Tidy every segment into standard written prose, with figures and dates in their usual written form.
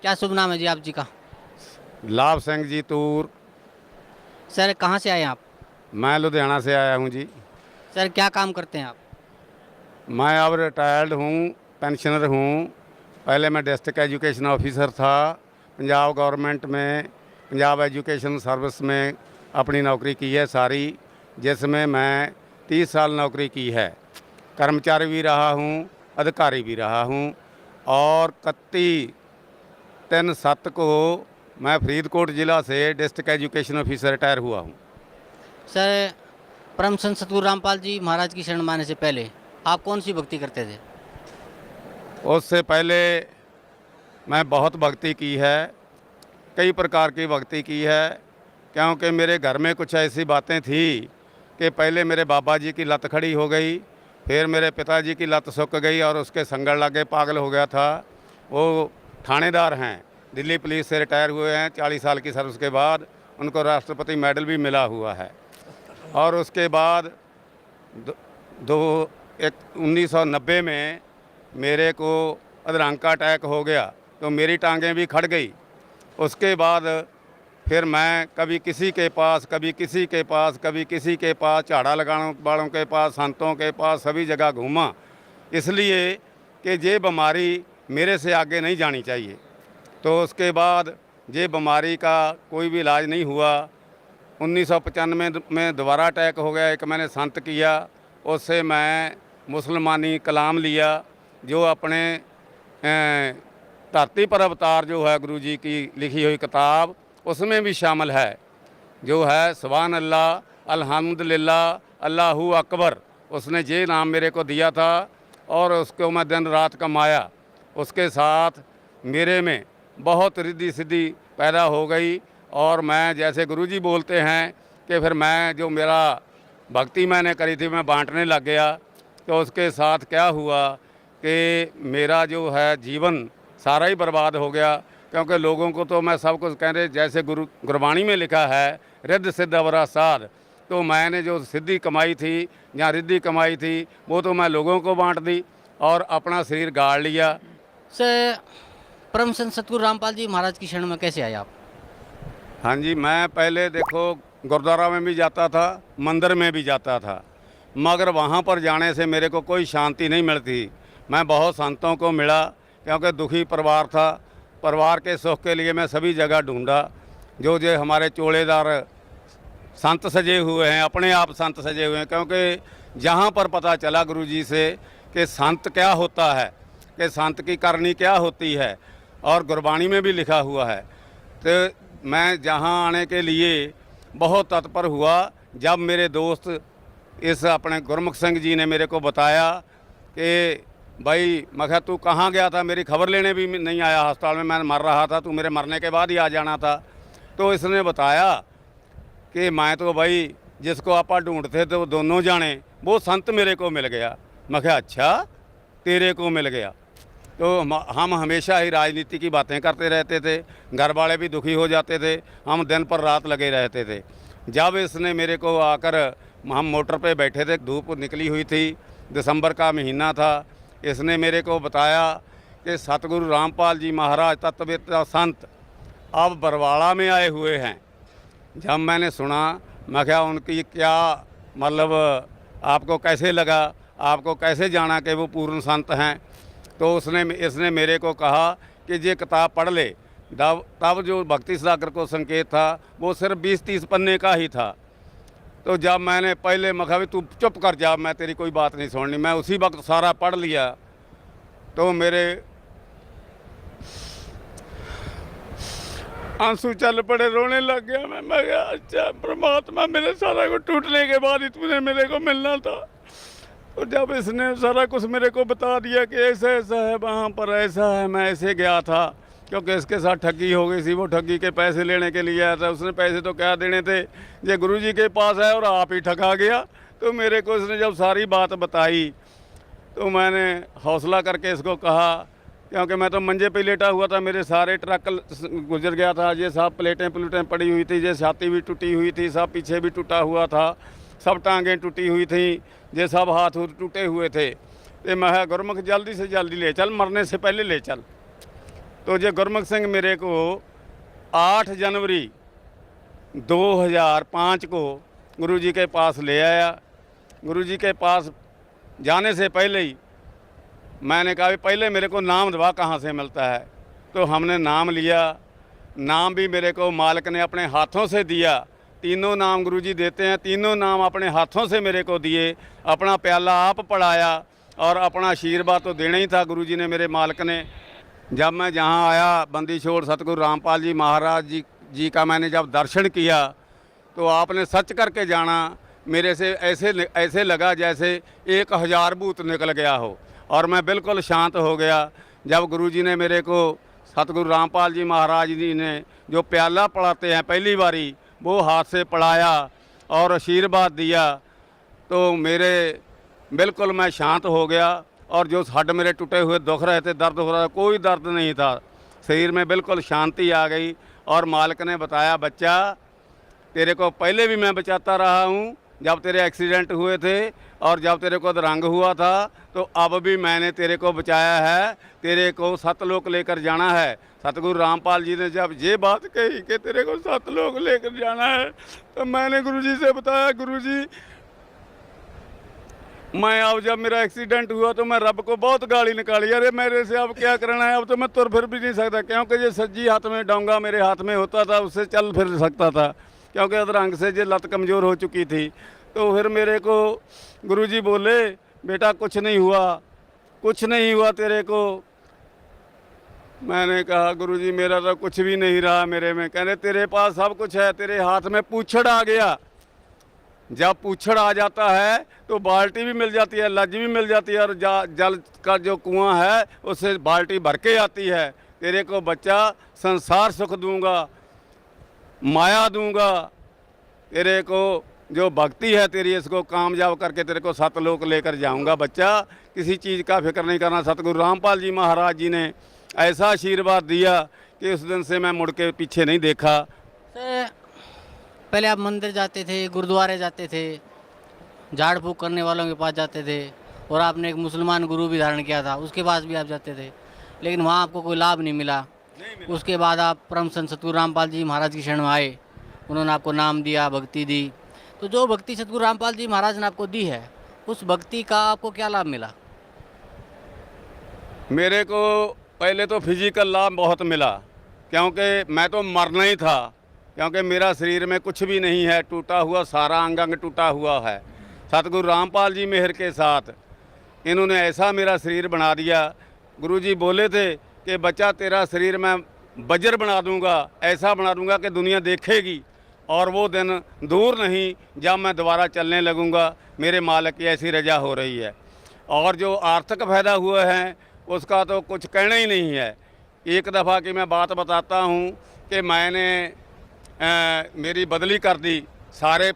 क्या शुभ नाम है जी आप जी का? लाभ सिंह जी तूर। सर कहाँ से आए हैं आप? मैं लुधियाना से आया हूँ जी। सर क्या काम करते हैं आप? मैं अब रिटायर्ड हूँ, पेंशनर हूँ। पहले मैं डिस्ट्रिक्ट एजुकेशन ऑफिसर था पंजाब गवर्नमेंट में। पंजाब एजुकेशन सर्विस में अपनी नौकरी की है सारी, जिसमें मैं 30 साल नौकरी की है। कर्मचारी भी रहा हूँ, अधिकारी भी रहा हूँ। और 31/3/7 को मैं फरीदकोट ज़िला से डिस्ट्रिक्ट एजुकेशन ऑफिसर रिटायर हुआ हूँ। सर परम संत सतगुरु रामपाल जी महाराज की शरण माने से पहले आप कौन सी भक्ति करते थे? उससे पहले मैं बहुत भक्ति की है, कई प्रकार की भक्ति की है। क्योंकि मेरे घर में कुछ ऐसी बातें थी कि पहले मेरे बाबा जी की लत खड़ी हो गई, फिर मेरे पिताजी की लत सूख गई और उसके संगड़ लगे पागल हो गया था। वो थानेदार हैं, दिल्ली पुलिस से रिटायर हुए हैं 40 साल की सर्विस के बाद। उनको राष्ट्रपति मेडल भी मिला हुआ है। और उसके बाद दो, दो एक 1990 में मेरे को अधरंग का अटैक हो गया, तो मेरी टांगें भी खड़ गई। उसके बाद फिर मैं कभी किसी के पास, कभी किसी के पास, कभी किसी के पास, झाड़ा लगाने वालों के पास, संतों के पास, सभी जगह घूमा, इसलिए कि ये बीमारी मेरे से आगे नहीं जानी चाहिए। तो उसके बाद ये बीमारी का कोई भी इलाज नहीं हुआ। 1995 में दोबारा अटैक हो गया। एक मैंने संत किया, उससे मैं मुसलमानी कलाम लिया, जो अपने धरती पर अवतार जो है गुरु जी की लिखी हुई किताब, उसमें भी शामिल है, जो है सुभान अल्लाह अल्हम्दुलिल्लाह अल्लाहू अकबर। उसने ये नाम मेरे को दिया था और उसको मैं दिन रात कमाया। उसके साथ मेरे में बहुत रिद्धि सिद्धि पैदा हो गई। और मैं जैसे गुरुजी बोलते हैं कि फिर मैं जो मेरा भक्ति मैंने करी थी मैं बांटने लग गया। तो उसके साथ क्या हुआ कि मेरा जो है जीवन सारा ही बर्बाद हो गया। क्योंकि लोगों को तो मैं सब कुछ कह रहे, जैसे गुरबाणी में लिखा है रिद्ध सिद्ध अवरा साध। तो मैंने जो सिद्धि कमाई थी या रिद्धि कमाई थी वो तो मैं लोगों को बांट दी और अपना शरीर गाड़ लिया। सर परम संत सतगुरु रामपाल जी महाराज की शरण में कैसे आए आप? हाँ जी, मैं पहले देखो गुरुद्वारा में भी जाता था, मंदिर में भी जाता था, मगर वहाँ पर जाने से मेरे को कोई शांति नहीं मिलती। मैं बहुत संतों को मिला, क्योंकि दुखी परिवार था। परिवार के सुख के लिए मैं सभी जगह ढूंढा। जो हमारे चोड़ेदार संत सजे हुए हैं, अपने आप संत सजे हुए हैं। क्योंकि जहाँ पर पता चला गुरुजी से कि संत क्या होता है, कि संत की करनी क्या होती है, और गुरबाणी में भी लिखा हुआ है, तो मैं जहाँ आने के लिए बहुत तत्पर हुआ। जब मेरे दोस्त इस अपने गुरमुख सिंह जी ने मेरे को बताया कि भाई, मैं कहा तू कहाँ गया था, मेरी खबर लेने भी नहीं आया, अस्पताल में मैं मर रहा था, तू मेरे मरने के बाद ही आ जाना था। तो इसने बताया कि मैं तो भाई जिसको आप ढूंढते थे वो दोनों जाने, वो संत मेरे को मिल गया। मैं कहा अच्छा, तेरे को मिल गया। तो हम हमेशा ही राजनीति की बातें करते रहते थे, घर वाले भी दुखी हो जाते थे, हम दिन पर रात लगे रहते थे। जब इसने मेरे को आकर, हम मोटर पे बैठे थे, धूप निकली हुई थी, दिसंबर का महीना था, इसने मेरे को बताया कि सतगुरु रामपाल जी महाराज तत्ववेत्ता संत अब बरवाड़ा में आए हुए हैं। जब मैंने सुना, मैं क्या उनकी क्या मतलब, आपको कैसे लगा, आपको कैसे जाना कि वो पूर्ण संत हैं? तो इसने मेरे को कहा कि ये किताब पढ़ ले। तब जो भक्ति सागर को संकेत था वो सिर्फ 20-30 पन्ने का ही था। तो जब मैंने पहले मखा भी तू चुप कर जा, मैं तेरी कोई बात नहीं सुननी, मैं उसी वक्त सारा पढ़ लिया। तो मेरे आंसू चल पड़े, रोने लग गया। मैं कहा अच्छा परमात्मा, मेरे सारा कुछ टूटने के बाद ही तूने मेरे को मिलना था। तो जब इसने सारा कुछ मेरे को बता दिया कि ऐसा ऐसा है, वहाँ पर ऐसा है, मैं ऐसे गया था, क्योंकि इसके साथ ठगी हो गई थी। वो ठगी के पैसे लेने के लिए आया था। उसने पैसे तो क्या देने थे, ये गुरुजी के पास है और आप ही ठगा गया। तो मेरे को इसने जब सारी बात बताई तो मैंने हौसला करके इसको कहा, क्योंकि मैं तो मंजे पे लेटा हुआ था, मेरे सारे ट्रक गुजर गया था, ये सब प्लेटें पड़ी हुई थी, ये छाती भी टूटी हुई थी, सब पीछे भी टूटा हुआ था, सब टांगें टूटी हुई थी, ये सब हाथ टूटे हुए थे। तो मैं गुरमुख जल्दी से जल्दी ले चल, मरने से पहले ले चल। तो जो गुरमुख सिंह मेरे को 8 जनवरी 2005 को गुरुजी के पास ले आया। गुरुजी के पास जाने से पहले ही मैंने कहा भी पहले मेरे को नाम दवा कहाँ से मिलता है। तो हमने नाम लिया। नाम भी मेरे को मालिक ने अपने हाथों से दिया। तीनों नाम गुरुजी देते हैं, तीनों नाम अपने हाथों से मेरे को दिए। अपना प्याला आप पढ़ाया और अपना आशीर्वाद तो देना ही था गुरुजी ने, मेरे मालिक ने। जब मैं जहाँ आया बंदी छोड़ सतगुरु रामपाल जी महाराज जी का मैंने जब दर्शन किया तो आपने सच करके जाना। मेरे से ऐसे लगा जैसे 1000 भूत निकल गया हो और मैं बिल्कुल शांत हो गया। जब गुरुजी ने मेरे को सतगुरु रामपाल जी महाराज जी ने जो प्याला पढ़ाते हैं पहली बारी वो हाथ से पढ़ाया और आशीर्वाद दिया तो मेरे बिल्कुल मैं शांत हो गया। और जो हड्ड मेरे टूटे हुए दुख रहे थे, दर्द हो रहा था, कोई दर्द नहीं था। शरीर में बिल्कुल शांति आ गई। और मालिक ने बताया बच्चा तेरे को पहले भी मैं बचाता रहा हूँ, जब तेरे एक्सीडेंट हुए थे और जब तेरे को अधरंग हुआ था, तो अब भी मैंने तेरे को बचाया है। तेरे को सतलोक लेकर जाना है। सतगुरु रामपाल जी ने जब ये बात कही कि तेरे को सतलोक लेकर जाना है तो मैंने गुरुजी से बताया गुरुजी मैं अब जब मेरा एक्सीडेंट हुआ तो मैं रब को बहुत गाली निकाली, अरे मेरे से अब क्या करना है, अब तो मैं तुर फिर भी नहीं सकता। क्योंकि ये सज्जी हाथ में डोंगा मेरे हाथ में होता था, उससे चल फिर सकता था, क्योंकि अधरंग से ये लत कमज़ोर हो चुकी थी। तो फिर मेरे को गुरुजी बोले बेटा कुछ नहीं हुआ, कुछ नहीं हुआ तेरे को। मैंने कहा गुरुजी मेरा तो कुछ भी नहीं रहा मेरे में। कहने तेरे पास सब कुछ है, तेरे हाथ में पूछड़ आ गया। जब पूछड़ आ जाता है तो बाल्टी भी मिल जाती है, लज भी मिल जाती है और जल का जो कुआं है उससे बाल्टी भर के आती है। तेरे को बच्चा संसार सुख दूंगा, माया दूंगा, तेरे को जो भक्ति है तेरी इसको कामयाब करके तेरे को सतलोक लेकर जाऊंगा। बच्चा किसी चीज़ का फिक्र नहीं करना। सतगुरु रामपाल जी महाराज जी ने ऐसा आशीर्वाद दिया कि उस दिन से मैं मुड़ के पीछे नहीं देखा। पहले आप मंदिर जाते थे, गुरुद्वारे जाते थे, झाड़ फूक करने वालों के पास जाते थे और आपने एक मुसलमान गुरु भी धारण किया था, उसके पास भी आप जाते थे, लेकिन वहाँ आपको कोई लाभ नहीं मिला। उसके बाद आप परम संत सतगुरु रामपाल जी महाराज की शरण में आए, उन्होंने आपको नाम दिया, भक्ति दी। तो जो भक्ति सतगुरु रामपाल जी महाराज ने आपको दी है, उस भक्ति का आपको क्या लाभ मिला? मेरे को पहले तो फिजिकल लाभ बहुत मिला, क्योंकि मैं तो मरना ही था, क्योंकि मेरा शरीर में कुछ भी नहीं है, टूटा हुआ सारा अंग अंग टूटा हुआ है। सतगुरु रामपाल जी मेहर के साथ इन्होंने ऐसा मेरा शरीर बना दिया। गुरुजी बोले थे कि बच्चा तेरा शरीर मैं बजर बना दूंगा, ऐसा बना दूंगा कि दुनिया देखेगी। और वो दिन दूर नहीं जब मैं दोबारा चलने लगूंगा। मेरे मालिक की ऐसी रजा हो रही है। और जो आर्थिक फायदा हुआ है उसका तो कुछ कहना ही नहीं है। एक दफ़ा की मैं बात बताता हूँ कि मैंने मेरी बदली कर दी। सारे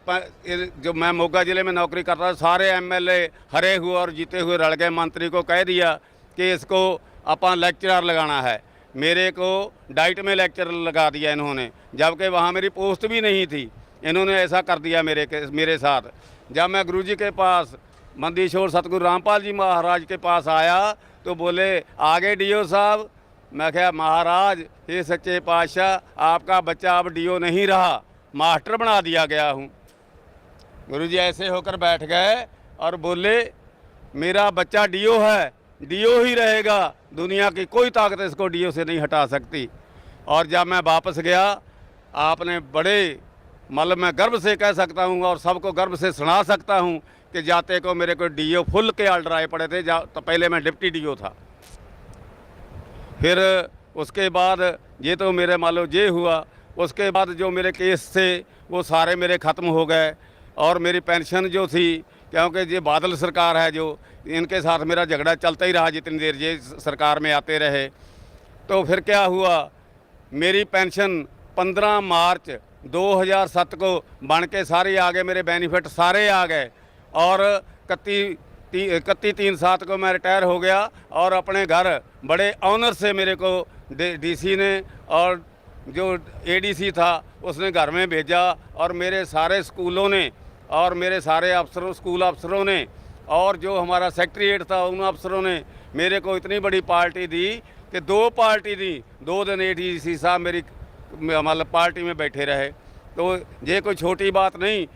जो मैं मोगा ज़िले में नौकरी करता था, सारे एमएलए हरे हुए और जीते हुए रल गए। मंत्री को कह दिया कि इसको अपन लेक्चरर लगाना है। मेरे को डाइट में लेक्चरर लगा दिया इन्होंने, जबकि वहाँ मेरी पोस्ट भी नहीं थी। इन्होंने ऐसा कर दिया मेरे साथ। जब मैं गुरुजी के पास मंदीशोर सतगुरु रामपाल जी महाराज के पास आया तो बोले आगे डीओ साहब। मैं कहा महाराज हे सच्चे पातशाह आपका बच्चा अब डीओ नहीं रहा, मास्टर बना दिया गया हूँ। गुरुजी ऐसे होकर बैठ गए और बोले मेरा बच्चा डीओ है, डीओ ही रहेगा, दुनिया की कोई ताकत इसको डीओ से नहीं हटा सकती। और जब मैं वापस गया आपने बड़े मतलब मैं गर्व से कह सकता हूँ और सबको गर्व से सुना सकता हूँ कि जाते को मेरे को डीओ फुल के ऑर्डर आए पड़े थे। तो पहले मैं डिप्टी डीओ था। फिर उसके बाद ये तो मेरे मान लो ये हुआ। उसके बाद जो मेरे केस थे वो सारे मेरे ख़त्म हो गए। और मेरी पेंशन जो थी, क्योंकि ये बादल सरकार है जो, इनके साथ मेरा झगड़ा चलता ही रहा जितनी देर ये सरकार में आते रहे। तो फिर क्या हुआ, मेरी पेंशन 15 मार्च 2007 को बन के सारी आ गए, मेरे बेनिफिट सारे आ गए। और 31/3/7 को मैं रिटायर हो गया और अपने घर बड़े ऑनर से मेरे को डीसी ने और जो एडीसी था उसने घर में भेजा। और मेरे सारे स्कूलों ने और मेरे सारे अफसरों स्कूल अफसरों ने और जो हमारा सेक्रेटरीट था उन अफसरों ने मेरे को इतनी बड़ी पार्टी दी कि दो पार्टी दी 2 दिन ADC साहब मेरी मतलब पार्टी में बैठे रहे, तो ये कोई छोटी बात नहीं।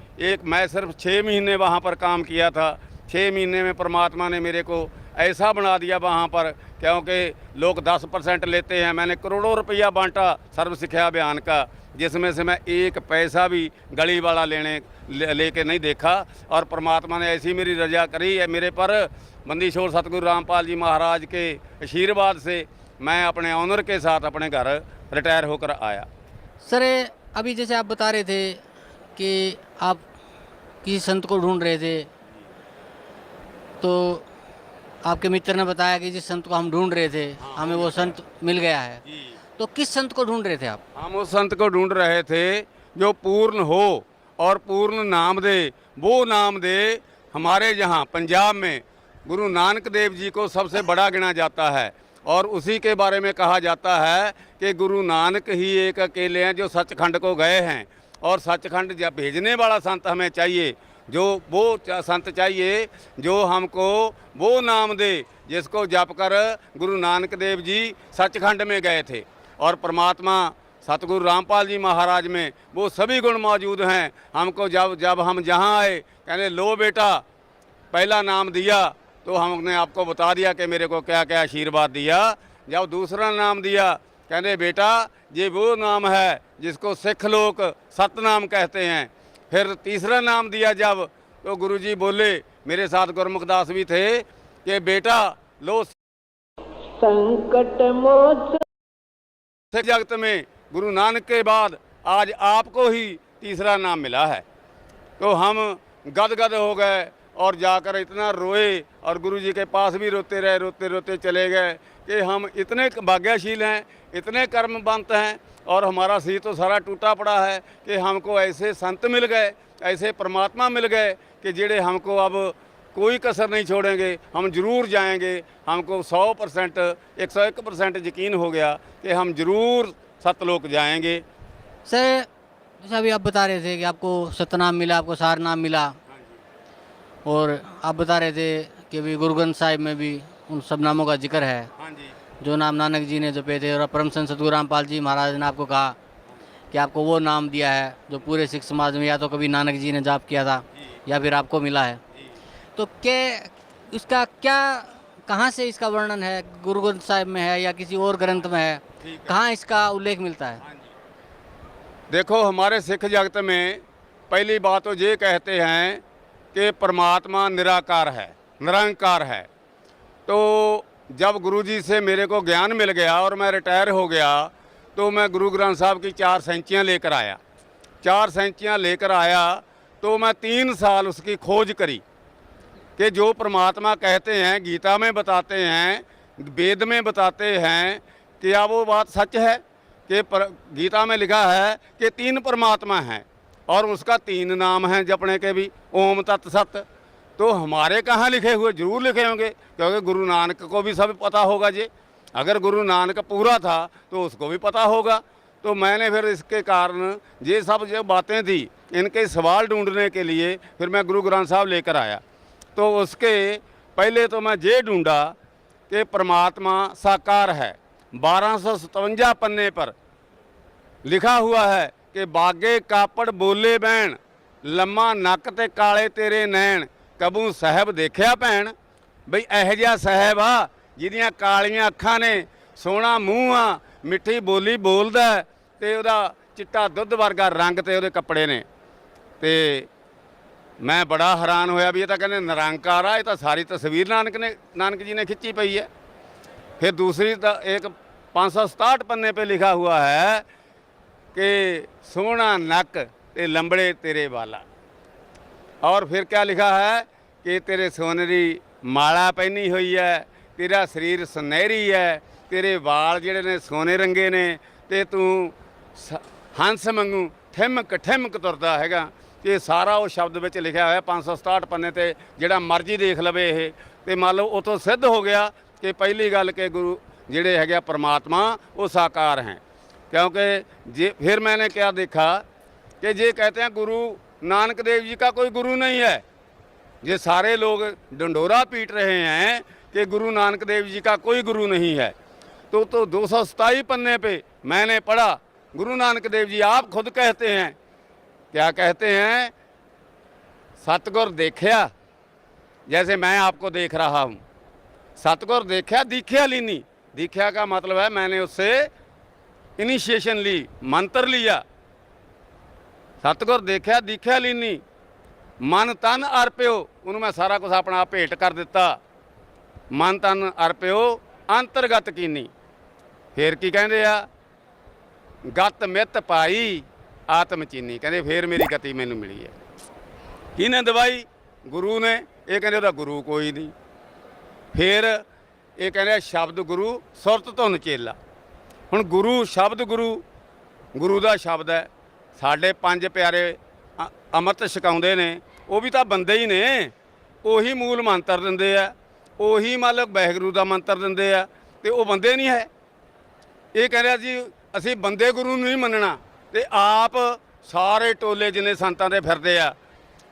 मैं सिर्फ 6 महीने वहाँ पर काम किया था। 6 महीने में परमात्मा ने मेरे को ऐसा बना दिया वहाँ पर, क्योंकि लोग 10% लेते हैं, मैंने करोड़ों रुपया बांटा सर्व शिक्षा अभियान का, जिसमें से मैं एक पैसा भी गली वाला लेके नहीं देखा। और परमात्मा ने ऐसी मेरी रजा करी है मेरे पर, बंदी छोड़ सतगुरु रामपाल जी महाराज के आशीर्वाद से मैं अपने ऑनर के साथ अपने घर रिटायर होकर आया। सर अभी जैसे आप बता रहे थे कि आप किसी संत को ढूंढ रहे थे, तो आपके मित्र ने बताया कि जिस संत को हम ढूंढ रहे थे हमें वो संत मिल गया है। तो किस संत को ढूंढ रहे थे आप? हम उस संत को ढूंढ रहे थे जो पूर्ण हो और पूर्ण नाम दे। वो नाम दे हमारे यहाँ पंजाब में गुरु नानक देव जी को सबसे बड़ा गिना जाता है, और उसी के बारे में कहा जाता है कि गुरु नानक ही एक अकेले हैं जो सचखंड को गए हैं। और सचखंड जब भेजने वाला संत हमें चाहिए, जो वो संत चाहिए जो हमको वो नाम दे जिसको जप कर गुरु नानक देव जी सचखंड में गए थे। और परमात्मा सतगुरु रामपाल जी महाराज में वो सभी गुण मौजूद हैं। हमको जब हम जहाँ आए, कहने लो बेटा पहला नाम दिया तो हमने आपको बता दिया कि मेरे को क्या क्या आशीर्वाद दिया। जब दूसरा नाम दिया, कहने बेटा ये वो नाम है जिसको सिख लोग सतनाम कहते हैं। फिर तीसरा नाम दिया जब, तो गुरुजी बोले, मेरे साथ गुरमुख दास भी थे, कि बेटा लो संकट मोच जगत में गुरु नानक के बाद आज आपको ही तीसरा नाम मिला है। तो हम गदगद हो गए और जाकर इतना रोए, और गुरुजी के पास भी रोते रहे, रोते रोते चले गए कि हम इतने भाग्यशील हैं, इतने कर्मवंत हैं, और हमारा सी तो सारा टूटा पड़ा है कि हमको ऐसे संत मिल गए, ऐसे परमात्मा मिल गए कि जेड़े हमको अब कोई कसर नहीं छोड़ेंगे, हम जरूर जाएंगे। हमको 100% 101% यकीन हो गया कि हम जरूर सतलोक जाएंगे। सर जैसे अभी आप बता रहे थे कि आपको सतनाम मिला, आपको सार नाम मिला, और आप बता रहे थे कि भी गुरु ग्रंथ साहिब में भी उन सब नामों का जिक्र है हाँ जी, जो नाम नानक जी ने जपे थे। और परम संत सतगुरु रामपाल जी महाराज ने आपको कहा कि आपको वो नाम दिया है जो पूरे सिख समाज में या तो कभी नानक जी ने जाप किया था या फिर आपको मिला है। तो क्या इसका क्या कहाँ से इसका वर्णन है? गुरु ग्रंथ साहिब में है या किसी और ग्रंथ में है? कहाँ इसका उल्लेख मिलता है? देखो हमारे सिख जगत में पहली बात तो ये कहते हैं कि परमात्मा निराकार है, निरंकार है। तो जब गुरुजी से मेरे को ज्ञान मिल गया और मैं रिटायर हो गया, तो मैं गुरु ग्रंथ साहब की 4 सेंचियाँ लेकर आया। 4 सेंचियाँ लेकर आया तो मैं 3 साल उसकी खोज करी कि जो परमात्मा कहते हैं, गीता में बताते हैं, वेद में बताते हैं, क्या वो बात सच है कि गीता में लिखा है कि 3 परमात्मा हैं और उसका 3 नाम हैं जपने के भी, ओम तत् सत। तो हमारे कहाँ लिखे हुए? जरूर लिखे होंगे, क्योंकि गुरु नानक को भी सब पता होगा जी। अगर गुरु नानक पूरा था तो उसको भी पता होगा। तो मैंने फिर इसके कारण ये सब जो बातें थी, इनके सवाल ढूंढने के लिए फिर मैं गुरु ग्रंथ साहब लेकर आया। तो उसके पहले तो मैं ये ढूंढा कि परमात्मा साकार है। 1257 पन्ने पर लिखा हुआ है कि बागे कापड़ बोले बैन, लम्मा नक ते काले तेरे नैन, कबू साहब देखिया भैन। बई यह जिहा साहब आ जिहदियां कालियां अखां ने, सोहना मूँह आ, मिठी बोली बोलदा ते उहदा चिट्टा दुੱਧ वर्गा रंग ते उहदे कपड़े ने। ते मैं बड़ा हैरान होया भी ये तो कहने निरंकार आ, ये तो सारी तस्वीर नानक जी ने खिंची पई है। फिर दूसरी एक 567 पन्ने पे लिखा हुआ है कि सोहना नक ते लंबड़े तेरे वाला। और फिर क्या लिखा है कि तेरे सोनरी माला पहनी हुई है, तेरा शरीर सुनहरी है, तेरे वाल जिहड़े ने सोने रंगे ने, ते तू हंस वांगू ठिमक ठिमक तुरदा हैगा। ये सारा वो शब्द में लिखा है 567 पन्ने ते, जिहड़ा मर्जी देख लवे ये। तो मान लो उतों सिद्ध हो गया कि पहली गल कि गुरु जिहड़े है परमात्मा वो साकार हैं। क्योंकि जे फिर मैंने क्या देखा कि जे कहते हैं गुरु नानक देव जी का कोई गुरु नहीं है, ये सारे लोग डंडोरा पीट रहे हैं कि गुरु नानक देव जी का कोई गुरु नहीं है। तो 227 पन्ने पे मैंने पढ़ा। गुरु नानक देव जी आप खुद कहते हैं, क्या कहते हैं, सतगुर देखया जैसे मैं आपको देख रहा हूँ, सतगुर देखा दीख्या लीनी। दीख्या का मतलब है मैंने उससे इनिशिएशन ली, मंत्र लिया। सतगुर देखा दीख्या लीनी, मन तन अर्पियो, उन्होंने मैं सारा कुछ अपना भेंट कर दिता। मन तन अर्पियो अंतरगत कीनी। फिर की कहते आ, गत मित पाई आत्म चीनी, कहते फिर मेरी गति मैनू मिली है। किने दवाई? गुरु ने। ये कहते ਉਹਦਾ गुरु कोई नहीं। फिर ये कहते शब्द गुरु सुरत धुन चेला। हुण गुरु शब्द गुरु का शब्द है। साढ़े 5 प्यारे अमृत छकाउंदे ने, वो भी तो बंदे ही ने। ਉਹੀ मूल मंत्र दिंदे आ, ਉਹੀ मतलब वाहिगुरू का मंत्र दिंदे आ, ते वो बंदे नहीं है। ये कह रहा जी असी बंदे गुरु नहीं मनना, ते आप सारे टोले जिन्ने संतां दे फिरदे आ,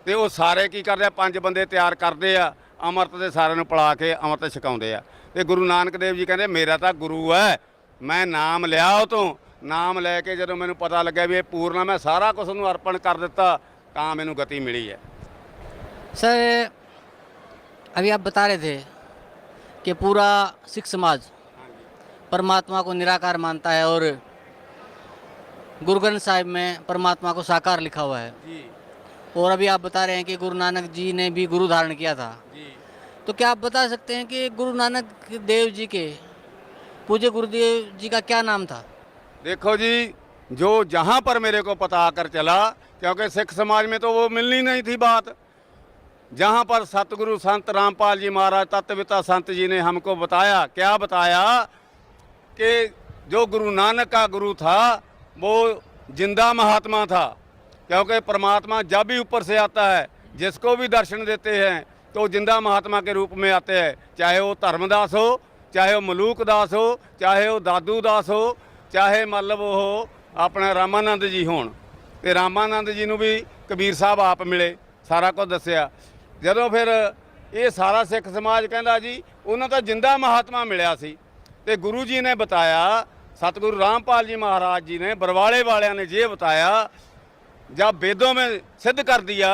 ते वो सारे की करदे आ, 5 बंदे तैयार करदे आ, अमृत दे सारे नूं पिला के अमृत छकाउंदे आ। ते गुरु नानक देव जी कहंदे मेरा तो गुरु है, मैं नाम लिया वो तो, नाम लैके जदों मैनूं पता लग्या भी ये पूर्ण है, मैं सारा कुछ उहनूं अर्पण कर दिता, तां मैनूं गति मिली है। सर अभी आप बता रहे थे कि पूरा सिख समाज परमात्मा को निराकार मानता है और गुरु ग्रंथ साहिब में परमात्मा को साकार लिखा हुआ है। जी और अभी आप बता रहे हैं कि गुरु नानक जी ने भी गुरु धारण किया था। जी। तो क्या आप बता सकते हैं कि गुरु नानक देव जी के पूज्य गुरुदेव जी का क्या नाम था? देखो जी, जो जहाँ पर मेरे को पता आकर चला, क्योंकि सिख समाज में तो वो मिलनी नहीं थी बात, जहाँ पर सतगुरु संत रामपाल जी महाराज तत्वपिता संत जी ने हमको बताया, क्या बताया कि जो गुरु नानक का गुरु था वो जिंदा महात्मा था। क्योंकि परमात्मा जब भी ऊपर से आता है, जिसको भी दर्शन देते हैं तो जिंदा महात्मा के रूप में आते हैं, चाहे वो धर्मदास हो, चाहे वो मलूक दास हो, चाहे वो दादू दास हो, चाहे मतलब वो हो अपना रामानंद जी होण। ते रामानंद जी नूं भी कबीर साहब आप मिले, सारा कुछ दस्सिया। जदों फिर ये सारा सिख समाज कहंदा जी उन्होंने तो जिंदा महात्मा मिलिया सी, ते गुरु जी ने बताया, सतगुरु रामपाल जी महाराज जी ने बरवाले वालियां ने ये बताया, जब वेदों में सिद्ध कर दिया,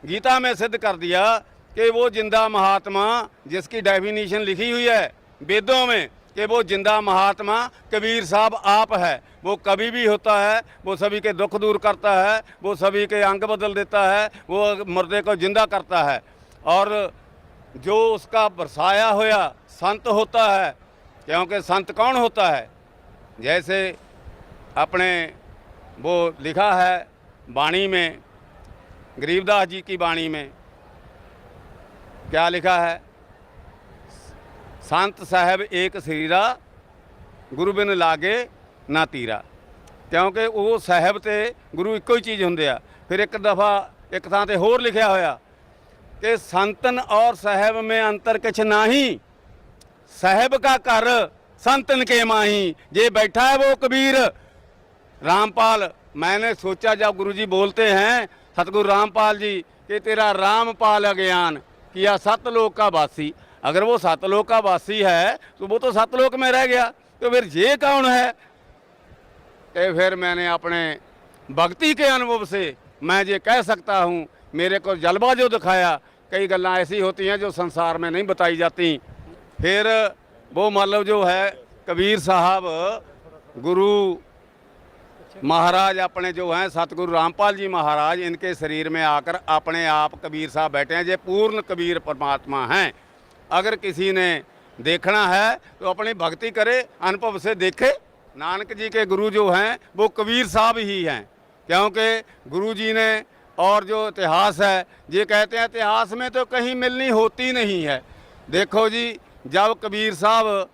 गीता में सिद्ध कर दिया कि वो जिंदा महात्मा जिसकी डेफिनेशन लिखी हुई है वेदों में कि वो जिंदा महात्मा कबीर साहब आप है। वो कभी भी होता है, वो सभी के दुख दूर करता है, वो सभी के अंग बदल देता है, वो मुर्दे को जिंदा करता है। और जो उसका बरसाया हुआ संत होता है, क्योंकि संत कौन होता है, जैसे अपने वो लिखा है वाणी में, गरीबदास जी की वाणी में क्या लिखा है, संत साहब एक शरीरा गुरु बिन लागे ना तीरा। क्योंकि वो साहब ते गुरु इक्को ही चीज़ होंदे आ। फिर एक दफ़ा एक थां ते होर लिखा होया कि संतन और साहब में अंतर किछ नाही, साहब का घर संतन के माही, जे बैठा है वो कबीर। रामपाल, मैंने सोचा जब गुरुजी बोलते हैं सतगुरु रामपाल जी कि तेरा रामपाल अज्ञान किया सतलोक का वासी, अगर वो सतलोक का वासी है तो वो तो सतलोक में रह गया, तो फिर ये कौन है? तो फिर मैंने अपने भक्ति के अनुभव से मैं ये कह सकता हूँ, मेरे को जलवा जो दिखाया, कई गल्लां ऐसी होती हैं जो संसार में नहीं बताई जाती। फिर वो मतलब जो है कबीर साहब गुरु महाराज अपने जो हैं सतगुरु रामपाल जी महाराज, इनके शरीर में आकर अपने आप कबीर साहब बैठे हैं। ये पूर्ण कबीर परमात्मा हैं। अगर किसी ने देखना है तो अपनी भक्ति करे, अनुभव से देखे। नानक जी के गुरु जो हैं वो कबीर साहब ही हैं, क्योंकि गुरु जी ने और जो इतिहास है ये कहते हैं इतिहास में तो कहीं मिलनी होती नहीं है। देखो जी, जब कबीर साहब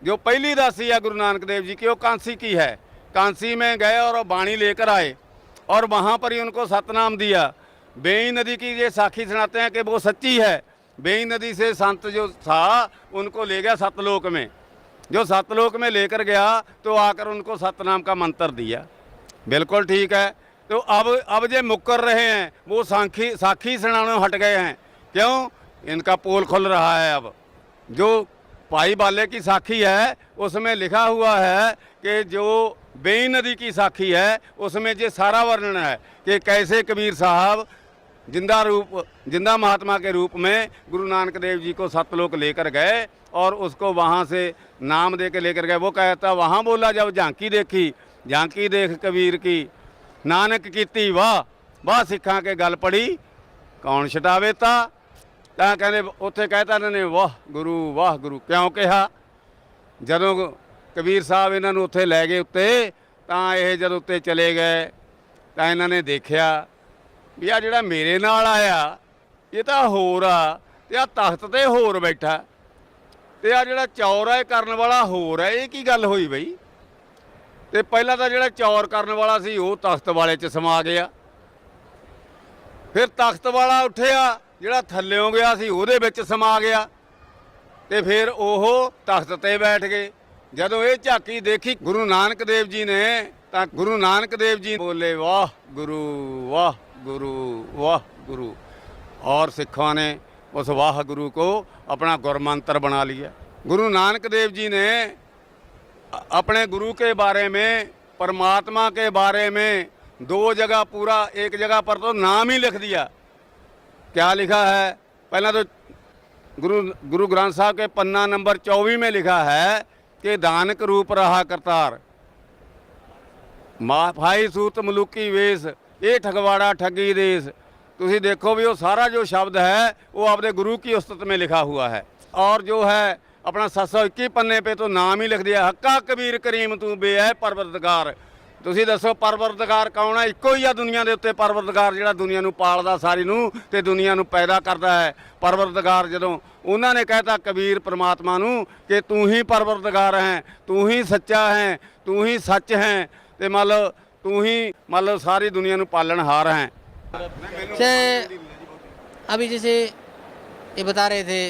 जो पहली दासी है गुरु नानक देव जी की, वो कांसी की है, कांसी में गए और बाणी लेकर आए और वहाँ पर ही उनको सतनाम दिया। बेई नदी की ये साखी सुनाते हैं कि वो सच्ची है। बेई नदी से संत जो था उनको ले गया सतलोक में, जो सतलोक में लेकर गया तो आकर उनको सतनाम का मंत्र दिया। बिल्कुल ठीक है। तो अब जे मुकर रहे हैं वो साखी सुनाने हट गए हैं। क्यों? इनका पोल खुल रहा है। अब जो भाई बाले की साखी है उसमें लिखा हुआ है कि जो बेई नदी की साखी है उसमें ये सारा वर्णन है कि कैसे कबीर साहब जिंदा महात्मा के रूप में गुरु नानक देव जी को सतलोक लेकर गए और उसको वहाँ से नाम दे के लेकर गए। वो कहता वहाँ बोला जब झांकी देख कबीर की नानक कीती वाह वाह सिखा के गल पड़ी कौन छटावे ता कहते उत्थे कहता इन्होंने वाह गुरु क्यों कहा। ਜਦੋਂ कबीर साहब इन्हों उत्थे लै गए उत्ते तां ये जब उत्ते चले गए तां इन्होंने देखा भी आ जिहड़ा मेरे नाल आया ये तो होर आ ते आ तख्त ते होर बैठा ते आ जिहड़ा चौर है करन वाला होर है। ये की गल होई बई ते पहला तो जिहड़ा चौर करन वाला सी वो तख्त वाले च समा गया फिर तख्त वाला उठिया जिहड़ा थल्लियों गया सी उहदे विच समा गया ते फिर ओह तख्त ते बैठ गए। जदों ये झाकी देखी गुरु नानक देव जी ने तां गुरु नानक देव जी बोले वाह गुरु वाह गुरु और सिखों ने उस वाह गुरु को अपना गुरमंत्र बना लिया। गुरु नानक देव जी ने अपने गुरु के बारे में परमात्मा के बारे में दो जगह पूरा एक जगह पर तो नाम ही लिख दिया। क्या लिखा है पहला तो गुरु ग्रंथ साहब के पन्ना नंबर 24 में लिखा है कि दानक रूप रहा करतार माफाई सूत मलुकी वेश ये ठगवाड़ा ठगी देश। तुसी देखो भी वो सारा जो शब्द है वो अपने गुरु की उस्तत में लिखा हुआ है। और जो है अपना 721 पन्ने पे तो नाम ही लिख दिया हक्का कबीर करीम तू बे है परवरदिगार। तुसी दसो परवरदिगार कौन है इक्को ही आ दुनिया के उत्ते परवरदिगार जिहड़ा दुनिया नूं पालदा सारी नूं ते दुनिया नूं पैदा करदा है। परवरदिगार जदों उन्होंने कहता कबीर परमात्मा नूं कि तू ही परवरदिगार है तू ही सच्चा है तू ही सच है ते मतलब तू ही मतलब सारी दुनिया नूं पालनहार है। से अभी जैसे ये बता रहे थे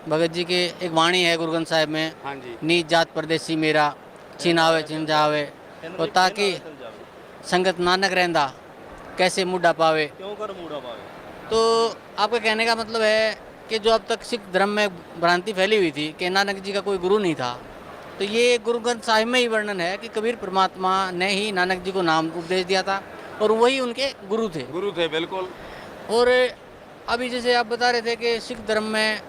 भगत जी के एक वाणी है गुरु ग्रंथ साहिब में हाँ जी नीच जात परदेसी मेरा छिनावे छिन जावे और ताकि संगत नानक रहंदा कैसे मुड्ढा पावे क्यों कर मूड़ा पावे। तो आपका कहने का मतलब है कि जो अब तक सिख धर्म में भ्रांति फैली हुई थी कि नानक जी का कोई गुरु नहीं था तो ये गुरु ग्रंथ साहिब में ही वर्णन है कि कबीर परमात्मा ने ही नानक जी को नाम उपदेश दिया था और वही उनके गुरु थे बिल्कुल। और अभी जैसे आप बता रहे थे कि सिख धर्म में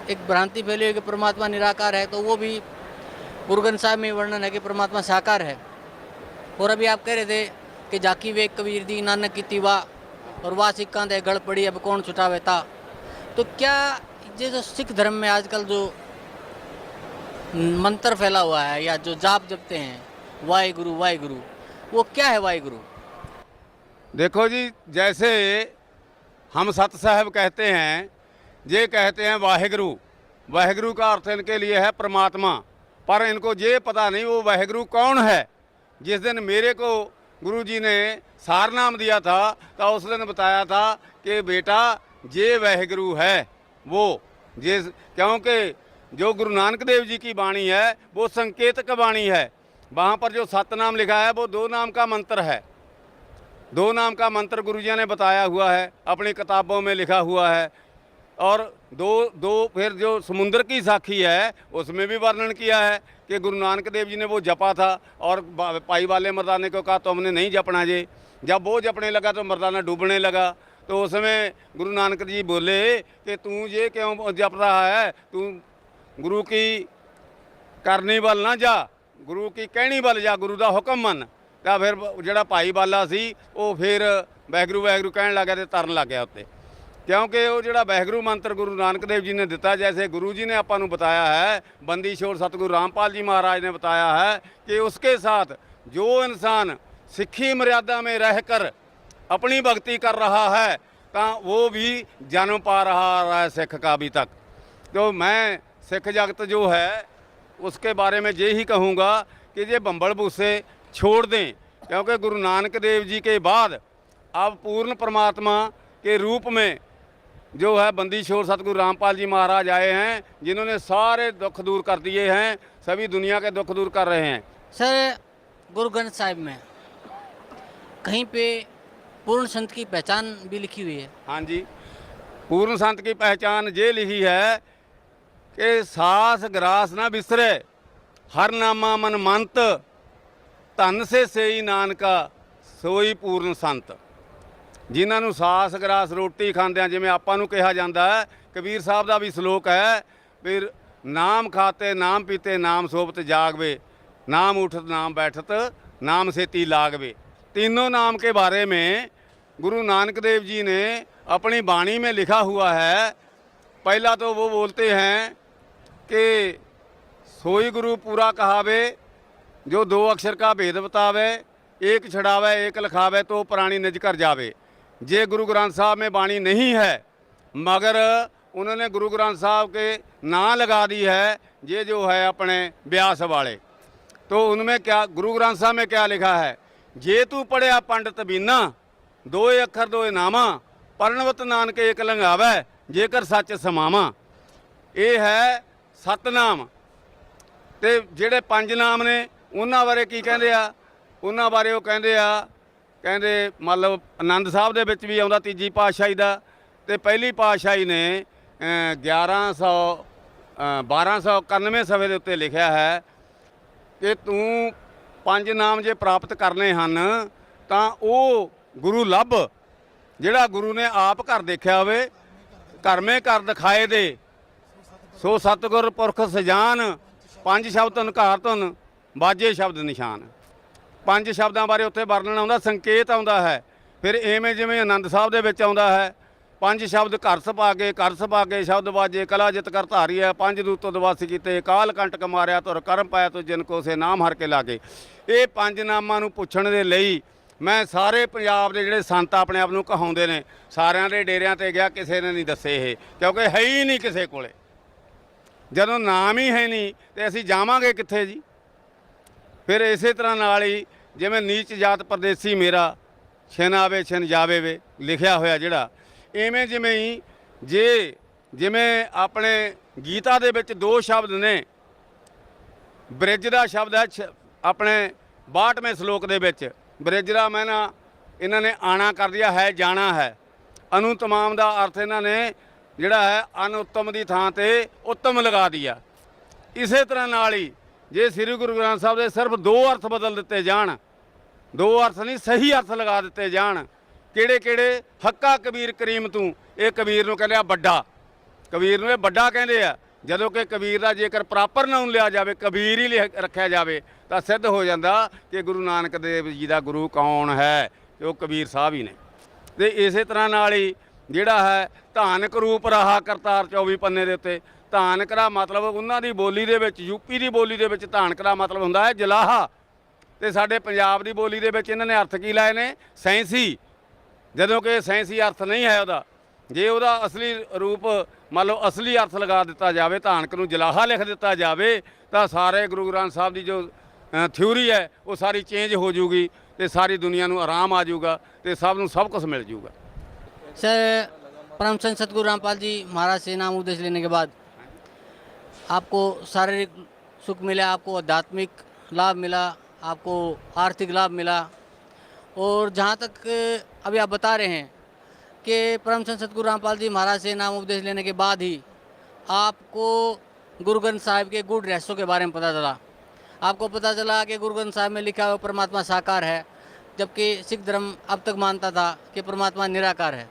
एक भ्रांति फैली हुई कि परमात्मा निराकार है तो वो भी गुरु ग्रंथ साहिब में वर्णन है कि परमात्मा साकार है। और अभी आप कह रहे थे कि जाकी वेग कबीर दी नानक की तिवा और वाह सिक्का दे गढ़ पड़ी अब कौन छुटावे ता। तो क्या ये जो सिख धर्म में आजकल जो मंत्र फैला हुआ है या जो जाप जपते हैं वाहिगुरु वो क्या है वाहिगुरु? देखो जी जैसे हम सत साहब कहते हैं ये कहते हैं वाहिगुरु का अर्थ इनके लिए है परमात्मा पर इनको ये पता नहीं वो वाहिगुरु कौन है। जिस दिन मेरे को गुरु जी ने सार नाम दिया था तो उस दिन बताया था कि बेटा ये वाहिगुरु है वो जिस क्योंकि जो गुरु नानक देव जी की वाणी है वो संकेतक वाणी है। वहाँ पर जो सतनाम लिखा है वो 2 नाम का मंत्र है। 2 नाम का मंत्र गुरु जी ने बताया हुआ है अपनी किताबों में लिखा हुआ है। और दो फिर जो समुद्र की साखी है उसमें भी वर्णन किया है कि गुरु नानक देव जी ने वो जपा था और पाई वाले मर्दाने को कहा तुमने नहीं जपना जी। जब वो जपने लगा तो मर्दाना डूबने लगा तो उसमें गुरु नानक जी बोले कि तू ये क्यों जप रहा है तू गुरु की करनी वाल ना जा गुरु की कहनी वाल जा गुरु का हुक्म मन। तो फिर जोड़ा भाई बाला सी वो फिर वाहिगुरु कहन लग गया तो तरन लग गया उत्ते क्योंकि वो जोड़ा वाहिगुरु मंत्र गुरु नानक देव जी ने दिता जैसे गुरु जी ने आपां नूं बताया है बंदी छोड़ सतगुरु रामपाल जी महाराज ने बताया है कि उसके साथ जो इंसान सिक्खी मर्यादा में रहकर अपनी भक्ति कर रहा है तो वो भी जन्म पा रहा है सिख का अभी तक। तो मैं सिख जगत जो है उसके बारे में यही कहूँगा कि ये बंबल भूसे छोड़ दें क्योंकि गुरु नानक देव जी के बाद अब पूर्ण परमात्मा के रूप में जो है बंदी छोड़ सतगुरु रामपाल जी महाराज आए हैं जिन्होंने सारे दुख दूर कर दिए हैं सभी दुनिया के दुख दूर कर रहे हैं। सर गुरु ग्रंथ साहिब में कहीं पे पूर्ण संत की पहचान भी लिखी हुई है। हाँ जी पूर्ण संत की पहचान ये लिखी है ਕਿ ਸਾਸ ਗਰਾਸ ਨਾ ਵਿਸਰੇ, ਹਰ ਨਾਮਾ ਮਨ ਮੰਤ, ਧਨ ਸੇ ਸੇਈ ਨਾਨਕਾ ਸੋਈ ਪੂਰਨ ਸੰਤ। ਜਿਨ੍ਹਾਂ ਨੂੰ ਸਾਸ ਗਰਾਸ ਰੋਟੀ ਖਾਂਦਿਆਂ, ਜਿਵੇਂ ਆਪਾਂ ਨੂੰ ਕਿਹਾ ਜਾਂਦਾ ਹੈ, ਕਬੀਰ ਸਾਹਿਬ ਦਾ ਵੀ ਸ਼ਲੋਕ ਹੈ, ਫਿਰ ਨਾਮ ਖਾਤੇ ਨਾਮ ਪੀਤੇ नाम सोबत जागवे, नाम उठत नाम बैठत नाम सेती लागवे। तीनों नाम के बारे में गुरु नानक देव जी ने अपनी वाणी में लिखा हुआ है। पहला तो वो बोलते हैं कि सोई गुरु पूरा कहावे, जो दो अक्षर का भेद बतावे, एक छड़ावे एक लिखावे तो प्राणी निज कर जावे। जे गुरु ग्रंथ साहब में वाणी नहीं है, मगर उन्होंने गुरु ग्रंथ साहब के नाम लगा दी है, ये जो है अपने ब्यास वाले, तो उनमें क्या गुरु ग्रंथ साहब में क्या लिखा है, जे तू पढ़िया पंडित बीना, दोए अखर दोए नामा, परणवत नानक एक लंघावै, जेकर सच समावा। ये है सतनाम। ते ਜਿਹੜੇ ਪੰਜ ਨਾਮ ਨੇ ਉਹਨਾਂ ਬਾਰੇ ਕੀ ਕਹਿੰਦੇ ਆ, ਉਹਨਾਂ ਬਾਰੇ ਉਹ ਕਹਿੰਦੇ ਆ, ਕਹਿੰਦੇ ਮਤਲਬ ਆਨੰਦ ਸਾਹਿਬ ਦੇ ਵਿੱਚ ਵੀ ਆਉਂਦਾ ਤੀਜੀ ਪਾਤਸ਼ਾਹੀ ਦਾ, ਤੇ ਪਹਿਲੀ ਪਾਤਸ਼ਾਹੀ ਨੇ 1291 ਸਫੇ ਦੇ ਉੱਤੇ ਲਿਖਿਆ ਹੈ ਕਿ ਤੂੰ ਪੰਜ ਨਾਮ ਜੇ ਪ੍ਰਾਪਤ ਕਰਨੇ ਹਨ ਤਾਂ ਉਹ ਗੁਰੂ ਲੱਭ, ਜਿਹੜਾ ਗੁਰੂ ਨੇ ਆਪ ਘਰ ਦੇਖਿਆ ਹੋਵੇ, ਘਰਮੇ ਘਰ ਦਿਖਾਏ ਦੇ, ਸੋ ਸਤਿਗੁਰ ਪੁਰਖ ਸਜਾਨ, ਪੰਜ ਸ਼ਬਦ ਧੁਨ ਘਾਰ ਧੁਨ ਬਾਜੇ ਸ਼ਬਦ ਨਿਸ਼ਾਨ। ਪੰਜ ਸ਼ਬਦਾਂ ਬਾਰੇ ਉੱਥੇ ਵਰਣਨ ਆਉਂਦਾ, ਸੰਕੇਤ ਆਉਂਦਾ ਹੈ। ਫਿਰ ਐਵੇਂ ਜਿਵੇਂ ਆਨੰਦ ਸਾਹਿਬ ਦੇ ਵਿੱਚ ਆਉਂਦਾ ਹੈ, ਪੰਜ ਸ਼ਬਦ ਘਰ ਸੁਭਾਗੇ ਸ਼ਬਦ ਬਾਜੇ, ਕਲਾ ਜਿਤ ਕਰ ਧਾਰੀ ਹੈ, ਪੰਜ ਦੂਤ ਦਵਾਸ ਕੀਤੇ, ਕਾਲ ਕੰਟਕ ਮਾਰਿਆ ਤੁਰ ਕਰਮ ਪਾਇਆ ਤੋ ਜਿਨ ਕੋ ਸੇ ਨਾਮ ਹਰ ਕੇ ਲਾਗੇ। ਇਹ ਪੰਜ ਨਾਮਾਂ ਨੂੰ ਪੁੱਛਣ ਦੇ ਲਈ ਮੈਂ ਸਾਰੇ ਪੰਜਾਬ ਦੇ ਜਿਹੜੇ ਸੰਤ ਆਪਣੇ ਆਪ ਨੂੰ ਕਹਾਉਂਦੇ ਨੇ, ਸਾਰਿਆਂ ਦੇ ਡੇਰਿਆਂ ਤੇ ਗਿਆ, ਕਿਸੇ ਨੇ ਨਹੀਂ ਦੱਸੇ ਇਹ, ਕਿਉਂਕਿ ਹੈ ਹੀ ਨਹੀਂ ਕਿਸੇ ਕੋਲੇ। ਜਦੋਂ ਨਾਮ ਹੀ ਹੈ ਨਹੀਂ ਤੇ ਅਸੀਂ ਜਾਵਾਂਗੇ ਕਿੱਥੇ ਜੀ। ਫਿਰ ਇਸੇ ਤਰ੍ਹਾਂ ਨਾਲ ਹੀ ਜਿਵੇਂ ਨੀਚ ਜਾਤ ਪਰਦੇਸੀ ਮੇਰਾ, ਛਿਨ ਆਵੇ ਛਿਨ ਜਾਵੇ ਵੇ, ਲਿਖਿਆ ਹੋਇਆ ਜਿਹੜਾ, ਇਵੇਂ ਜਿਵੇਂ ਹੀ ਜਿਵੇਂ ਆਪਣੇ ਗੀਤਾ ਦੇ ਵਿੱਚ ਦੋ ਸ਼ਬਦ ਨੇ, ਬ੍ਰਿਜ ਦਾ ਸ਼ਬਦ ਹੈ ਆਪਣੇ 62ਵੇਂ ਸ਼ਲੋਕ ਦੇ ਵਿੱਚ, ਬ੍ਰਿਜ ਦਾ ਮੈਂ ਨਾ ਇਹਨਾਂ ਨੇ ਆਣਾ ਕਰ ਦਿਆ ਹੈ, ਜਾਣਾ ਹੈ। ਅਨੁ ਤਮਾਮ ਦਾ ਅਰਥ ਇਹਨਾਂ ਨੇ ਜਿਹੜਾ ਹੈ ਅਨਉੱਤਮ ਦੀ ਥਾਂ ਤੇ ਉੱਤਮ ਲਗਾ ਦਿਆ। ਇਸੇ ਤਰ੍ਹਾਂ ਨਾਲ ਹੀ ਜੇ ਸ੍ਰੀ ਗੁਰੂ ਗ੍ਰੰਥ ਸਾਹਿਬ ਦੇ ਸਿਰਫ ਦੋ ਅਰਥ ਬਦਲ ਦਿੱਤੇ ਜਾਣ, ਦੋ ਅਰਥ ਨਹੀਂ ਸਹੀ ਅਰਥ ਲਗਾ ਦਿੱਤੇ ਜਾਣ, ਕਿਹੜੇ ਕਿਹੜੇ, ਹੱਕਾ ਕਬੀਰ ਕਰੀਮ ਤੂੰ, ਇਹ ਕਬੀਰ ਨੂੰ ਕਹਿੰਦੇ ਆ ਵੱਡਾ, ਕਬੀਰ ਨੂੰ ਇਹ ਵੱਡਾ ਕਹਿੰਦੇ ਆ। ਜਦੋਂ ਕਿ ਕਬੀਰ ਦਾ ਜੇਕਰ ਪ੍ਰਾਪਰ ਨਾਮ ਲਿਆ ਜਾਵੇ, ਕਬੀਰ ਹੀ ਰੱਖਿਆ ਜਾਵੇ, ਤਾਂ ਸਿੱਧ ਹੋ ਜਾਂਦਾ ਕਿ ਗੁਰੂ ਨਾਨਕ ਦੇਵ ਜੀ ਦਾ ਗੁਰੂ ਕੌਣ ਹੈ, ਤੇ ਉਹ ਕਬੀਰ ਸਾਹਿਬ ਹੀ ਨੇ। ਤੇ ਇਸੇ ਤਰ੍ਹਾਂ ਨਾਲ ਹੀ ਜਿਹੜਾ ਹੈ ਧਾਨਕ ਰੂਪ ਰਹਾ ਕਰਤਾਰ 24 ਪੰਨੇ ਦੇ ਉੱਤੇ, ਧਾਨਕ ਦਾ ਮਤਲਬ ਉਹਨਾਂ ਦੀ ਬੋਲੀ ਦੇ ਵਿੱਚ, ਯੂਪੀ ਦੀ ਬੋਲੀ ਦੇ ਵਿੱਚ ਧਾਨਕ ਦਾ ਮਤਲਬ ਹੁੰਦਾ ਹੈ ਜਲਾਹਾ, ਤੇ ਸਾਡੇ ਪੰਜਾਬ ਦੀ ਬੋਲੀ ਦੇ ਵਿੱਚ ਇਹਨਾਂ ਨੇ ਅਰਥ ਕੀ ਲਾਏ ਨੇ, ਸੈਂਸੀ, ਜਦੋਂ ਕਿ ਸੈਂਸੀ ਅਰਥ ਨਹੀਂ ਹੈ ਉਹਦਾ। ਜੇ ਉਹਦਾ ਅਸਲੀ ਰੂਪ ਮੰਨ ਲਓ ਅਸਲੀ ਅਰਥ ਲਗਾ ਦਿੱਤਾ ਜਾਵੇ, ਧਾਨਕ ਨੂੰ ਜਲਾਹਾ ਲਿਖ ਦਿੱਤਾ ਜਾਵੇ, ਤਾਂ ਸਾਰੇ ਗੁਰੂ ਗ੍ਰੰਥ ਸਾਹਿਬ ਦੀ ਜੋ ਥਿਊਰੀ ਹੈ ਉਹ ਸਾਰੀ ਚੇਂਜ ਹੋ ਜੂਗੀ, ਤੇ ਸਾਰੀ ਦੁਨੀਆ ਨੂੰ ਆਰਾਮ ਆ ਜਾਊਗਾ, ਤੇ ਸਭ ਨੂੰ ਸਭ ਕੁਝ ਮਿਲ ਜੂਗਾ। सर, परम संत सतगुरु रामपाल जी महाराज से नाम उपदेश लेने के बाद आपको शारीरिक सुख मिला, आपको आध्यात्मिक लाभ मिला, आपको आर्थिक लाभ मिला, और जहाँ तक अभी आप बता रहे हैं कि परम संत सतगुरु रामपाल जी महाराज से नाम उपदेश लेने के बाद ही आपको गुरु ग्रंथ साहिब के गूढ़ रहस्यों के बारे में पता चला। आपको पता चला कि गुरु ग्रंथ साहिब में लिखा हुआ परमात्मा साकार है, जबकि सिख धर्म अब तक मानता था कि परमात्मा निराकार है।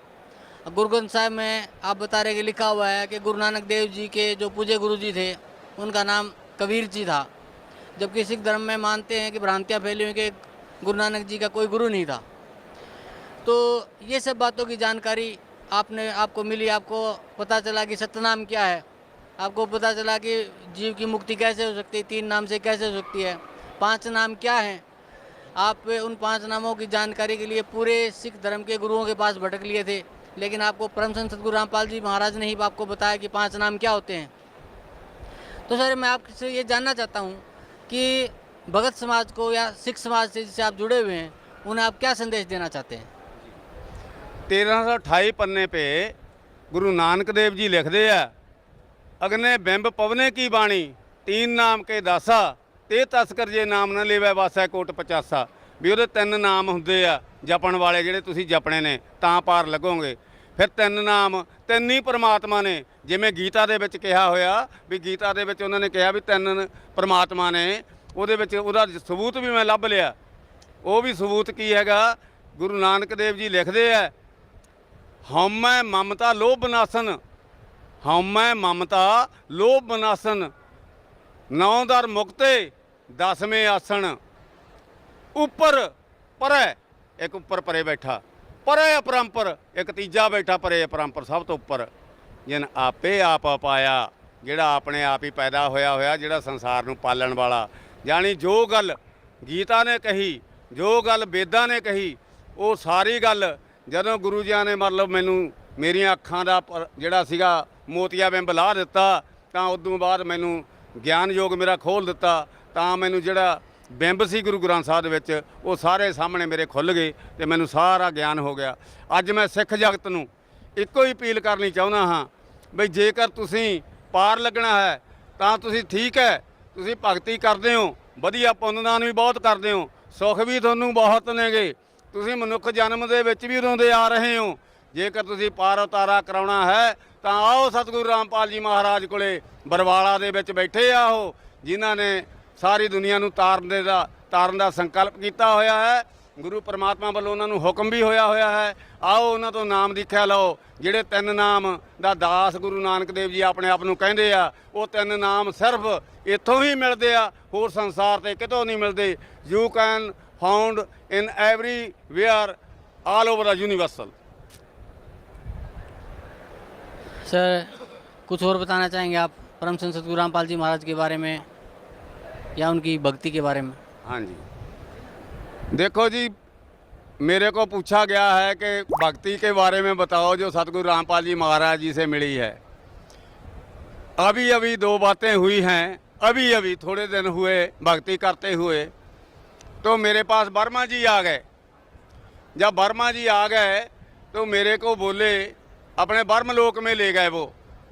गुरु ग्रंथ साहिब में आप बता रहे कि लिखा हुआ है कि गुरु नानक देव जी के जो पूज्य गुरु जी थे उनका नाम कबीर जी था, जबकि सिख धर्म में मानते हैं कि भ्रांतियाँ फैली हुई कि गुरु नानक जी का कोई गुरु नहीं था। तो ये सब बातों की जानकारी आपको मिली, आपको पता चला कि सतनाम क्या है, आपको पता चला कि जीव की मुक्ति कैसे हो सकती है, 3 नाम से कैसे हो सकती है, 5 नाम क्या हैं। आप उन 5 नामों की जानकारी के लिए पूरे सिख धर्म के गुरुओं के पास भटक लिए थे, लेकिन आपको परम संत सतगुरु रामपाल जी महाराज ने ही आपको बताया कि 5 नाम क्या होते हैं। तो सर, मैं आपसे ये जानना चाहता हूँ कि भगत समाज को या सिख समाज से जिससे आप जुड़े हुए हैं, उन्हें आप क्या संदेश देना चाहते हैं? 1328 पन्ने पे गुरु नानक देव जी लिखते हैं, अग्ने बिंब पवने की बाणी, 3 नाम के दासा, ते तस्कर जे नाम न लेवै वासै कोट 85। भी ਉਹਦੇ 3 ਨਾਮ ਹੁੰਦੇ ਆ ਜਪਣ ਵਾਲੇ, ਜਿਹੜੇ ਤੁਸੀਂ ਜਪਣੇ ਨੇ ਤਾਂ ਪਾਰ ਲੱਗੋਗੇ। ਫਿਰ ਤਿੰਨ ਨਾਮ, ਤਿੰਨ ਹੀ ਪਰਮਾਤਮਾ ਨੇ। ਜਿਵੇਂ ਗੀਤਾ ਦੇ ਵਿੱਚ ਕਿਹਾ ਹੋਇਆ ਵੀ ਗੀਤਾ ਦੇ ਵਿੱਚ ਉਹਨਾਂ ਨੇ ਕਿਹਾ ਵੀ ਤਿੰਨ ਪਰਮਾਤਮਾ ਨੇ, ਉਹਦੇ ਵਿੱਚ ਉਹਦਾ ਸਬੂਤ ਵੀ ਮੈਂ ਲੱਭ ਲਿਆ। ਉਹ ਵੀ ਸਬੂਤ ਕੀ ਹੈਗਾ, ਗੁਰੂ ਨਾਨਕ ਦੇਵ ਜੀ ਲਿਖਦੇ ਆ, ਹਉਮੈ ਮਮਤਾ ਲੋਭ ਬਨਾਸਨ, ਹਉਮੈ ਮਮਤਾ ਲੋਭ ਬਨਾਸਨ, ਨੌ ਦਰ ਮੁਕਤੇ ਦਸਵੇਂ ਆਸਣ, ਉੱਪਰ ਪਰੈ, ਇੱਕ ਉੱਪਰ ਪਰੇ ਬੈਠਾ, ਪਰੇ ਅਪਰੰਪਰ, ਇੱਕ ਤੀਜਾ ਬੈਠਾ ਪਰੇ ਅਪਰੰਪਰ, ਸਭ ਤੋਂ ਉੱਪਰ। ਜਿਨ ਆਪੇ ਆਪ ਪਾਇਆ, ਜਿਹੜਾ ਆਪਣੇ ਆਪ ਹੀ ਪੈਦਾ ਹੋਇਆ, ਜਿਹੜਾ ਸੰਸਾਰ ਨੂੰ ਪਾਲਣ ਵਾਲਾ। ਜਾਣੀ ਜੋ ਗੱਲ ਗੀਤਾ ਨੇ ਕਹੀ, ਜੋ ਗੱਲ ਵੇਦਾਂ ਨੇ ਕਹੀ, ਉਹ ਸਾਰੀ ਗੱਲ ਜਦੋਂ ਗੁਰੂ ਜੀ ਨੇ ਮਤਲਬ ਮੈਨੂੰ ਮੇਰੀਆਂ ਅੱਖਾਂ ਦਾ ਜਿਹੜਾ ਸੀਗਾ ਮੋਤੀਆ ਬਿੰਬ ਲਾ ਦਿੱਤਾ, ਤਾਂ ਉਦੋਂ ਬਾਅਦ ਮੈਨੂੰ ਗਿਆਨ ਯੋਗ ਮੇਰਾ ਖੋਲ੍ਹ ਦਿੱਤਾ, ਤਾਂ ਮੈਨੂੰ ਜਿਹੜਾ ਬਿੰਬ ਸੀ ਗੁਰੂ ਗ੍ਰੰਥ ਸਾਹਿਬ ਦੇ ਵਿੱਚ ਉਹ ਸਾਰੇ ਸਾਹਮਣੇ ਮੇਰੇ ਖੁੱਲ੍ਹ ਗਏ ਅਤੇ ਮੈਨੂੰ ਸਾਰਾ ਗਿਆਨ ਹੋ ਗਿਆ। ਅੱਜ ਮੈਂ ਸਿੱਖ ਜਗਤ ਨੂੰ ਇੱਕੋ ਹੀ ਅਪੀਲ ਕਰਨੀ ਚਾਹੁੰਦਾ ਹਾਂ ਬਈ ਜੇਕਰ ਤੁਸੀਂ ਪਾਰ ਲੱਗਣਾ ਹੈ ਤਾਂ ਤੁਸੀਂ ਠੀਕ ਹੈ, ਤੁਸੀਂ ਭਗਤੀ ਕਰਦੇ ਹੋ, ਵਧੀਆ ਪੁੰਨਦਾਨ ਵੀ ਬਹੁਤ ਕਰਦੇ ਹੋ, ਸੁੱਖ ਵੀ ਤੁਹਾਨੂੰ ਬਹੁਤ ਨੇਗੇ, ਤੁਸੀਂ ਮਨੁੱਖ ਜਨਮ ਦੇ ਵਿੱਚ ਵੀ ਰੋਂਦੇ ਆ ਰਹੇ ਹੋ। ਜੇਕਰ ਤੁਸੀਂ ਪਾਰ ਉਤਾਰਾ ਕਰਾਉਣਾ ਹੈ ਤਾਂ ਆਓ ਸਤਿਗੁਰੂ ਰਾਮਪਾਲ ਜੀ ਮਹਾਰਾਜ ਕੋਲੇ। ਬਰਵਾਲਾ ਦੇ ਵਿੱਚ ਬੈਠੇ ਆ ਉਹ, ਜਿਨ੍ਹਾਂ ਨੇ ਸਾਰੀ ਦੁਨੀਆ ਨੂੰ ਤਾਰਨ ਦਾ ਸੰਕਲਪ ਕੀਤਾ ਹੋਇਆ ਹੈ। ਗੁਰੂ ਪਰਮਾਤਮਾ ਵੱਲੋਂ ਉਹਨਾਂ ਨੂੰ ਹੁਕਮ ਵੀ ਹੋਇਆ ਹੈ। ਆਓ ਉਹਨਾਂ ਤੋਂ ਨਾਮ ਦੀਖਿਆ ਲਓ। ਜਿਹੜੇ ਤਿੰਨ ਨਾਮ ਦਾ ਦਾਸ ਗੁਰੂ ਨਾਨਕ ਦੇਵ ਜੀ ਆਪਣੇ ਆਪ ਨੂੰ ਕਹਿੰਦੇ ਆ, ਉਹ ਤਿੰਨ ਨਾਮ ਸਿਰਫ ਇੱਥੋਂ ਹੀ ਮਿਲਦੇ ਆ, ਹੋਰ ਸੰਸਾਰ ਤੇ ਕਿਤੋਂ ਨਹੀਂ ਮਿਲਦੇ। You can found in everywhere all over the universal. Sir कुछ और बताना चाहेंगे आप परम संत सतगुरु रामपाल जी महाराज के बारे में या उनकी भक्ति के बारे में? हाँ जी, देखो जी, मेरे को पूछा गया है कि भक्ति के बारे में बताओ जो सतगुरु रामपाल जी महाराज जी से मिली है। अभी अभी दो बातें हुई हैं, अभी अभी थोड़े दिन हुए भक्ति करते हुए, तो मेरे पास वर्मा जी आ गए। जब वर्मा जी आ गए तो मेरे को बोले, अपने ब्रह्मलोक में ले गए वो,